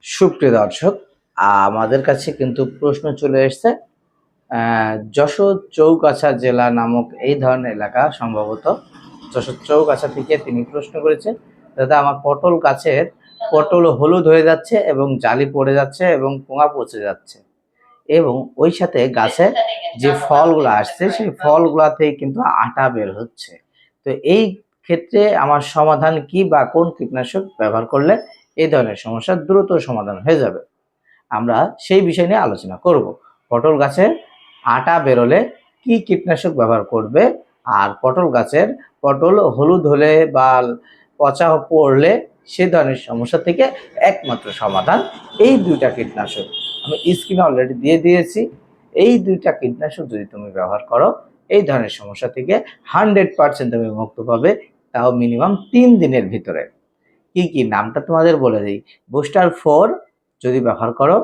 সুপ্রিয় দর্শক, আমাদের কাছে কিন্তু প্রশ্ন চলে এসছে। যশোর চৌগাছা জেলা নামক এই ধরনের এলাকা, সম্ভবত যশোর চৌগাছা থেকে তিনি প্রশ্ন করেছেন, দাদা আমার পটল গাছের পটল হলুদ হয়ে যাচ্ছে এবং জালি পড়ে যাচ্ছে এবং পোঙা পচে যাচ্ছে, এবং ওই সাথে গাছে যে ফলগুলো আসছে সেই ফলগুলাতেই কিন্তু আটা বের হচ্ছে। তো এই ক্ষেত্রে আমার সমাধান কি বা কোন কীটনাশক ব্যবহার করলে এই ধরনের সমস্যার দ্রুত সমাধান হয়ে যাবে, আমরা সেই বিষয় নিয়ে আলোচনা করব। পটল গাছে আটা বেরোলে কি কীটনাশক ব্যবহার করবে, আর পটল গাছের পটল হলুদ হলে বা পচা পড়লে সে ধরনের সমস্যা থেকে একমাত্র সমাধান এই দুইটা কীটনাশক আমি স্ক্রিনে অলরেডি দিয়ে দিয়েছি। এই দুইটা কীটনাশক যদি তুমি ব্যবহার করো, এই ধরনের সমস্যা থেকে 100% তুমি মুক্ত পাবে, তাও মিনিমাম 3 দিনের ভিতরে। কি কি নামটা তোমাদের বলে দিই। বুস্টার 4 যদি ব্যবহার করো,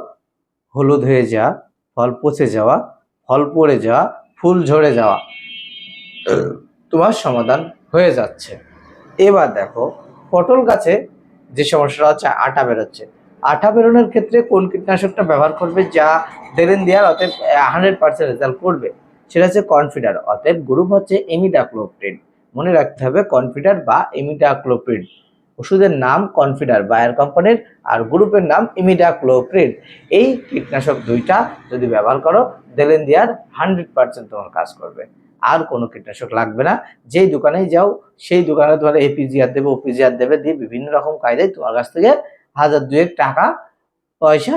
হলুদ হয়ে যাওয়া, ফল পচে যাওয়া, ফল পড়ে যাওয়া, ফুল ঝরে যাওয়া তোমার সমাধান হয়ে যাচ্ছে। এবার দেখো, পটল গাছে যে সমস্যাটা হচ্ছে আটা বেরোচ্ছে, আটা বেরোনোর ক্ষেত্রে কোন কীটনাশকটা ব্যবহার করবে যা দেরেন দেওয়ার অতএব 100% রেজাল্ট করবে, সেটা হচ্ছে কনফিডার। অতএব গ্রুপ হচ্ছে ইমিডাক্লোপ্রিড। মনে রাখতে হবে কনফিডার বা ইমিডাক্লোপ্রিড। ওষুধের নাম কনফিডার বায়ার কোম্পানির, আর গ্রুপের নাম ইমিডাক্লোপ্রিড। এই কীটনাশক দুইটা যদি ব্যবহার করো, দেলেন দেওয়ার 100% তোমার কাজ করবে। আর কোনো কীটনাশক লাগবে না। যেই দোকানেই যাও সেই দোকানে তোমার এপিজিআর দেবে, ওপিজিআর দেবে, দিয়ে বিভিন্ন রকম কায়দায় তোমার কাছ থেকে 1000-2000 টাকা পয়সা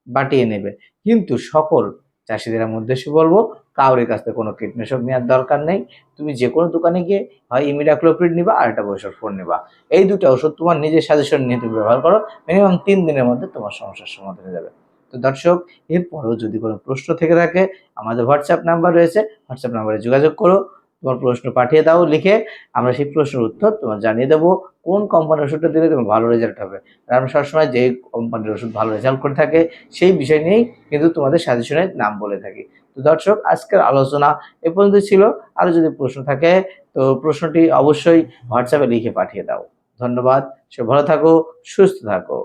বাটিয়ে নেবে। কিন্তু সকল চাষিদের উদ্দেশ্যে বলবো, কাউরের কাছ থেকে কোনো কীটনাশক নেওয়ার দরকার নেই। তুমি যে কোনো দোকানে গিয়ে হয় ইমিডাক্লোপ্রিড নিবা আর একটা বছর ফোন নিবা। এই দুটো ওষুধ তোমার নিজের সাজেশন নিয়ে তুমি ব্যবহার করো, মিনিমাম 3 দিনের মধ্যে তোমার সমস্যার সমাধান হয়ে যাবে। তো দর্শক, এরপরেও যদি কোনো প্রশ্ন থেকে থাকে, আমাদের হোয়াটসঅ্যাপ নাম্বার রয়েছে, হোয়াটসঅ্যাপ নাম্বারে যোগাযোগ করো, তোমার প্রশ্ন পাঠিয়ে দাও লিখে, আমরা সেই প্রশ্নের উত্তর তোমার জানিয়ে দেবো কোন কোম্পানির ওষুধটা দিলে তোমার ভালো রেজাল্ট হবে। আর আমরা সবসময় যেই কোম্পানির ওষুধ ভালো রেজাল্ট করে থাকে সেই বিষয় নিয়েই কিন্তু তোমাদের সাজেশনের নাম বলে থাকি। তো দর্শক, আজকের আলোচনা এ পর্যন্ত ছিল। আরও যদি প্রশ্ন থাকে তো প্রশ্নটি অবশ্যই হোয়াটসঅ্যাপে লিখে পাঠিয়ে দাও। ধন্যবাদ। সে ভালো থাকো, সুস্থ থাকো।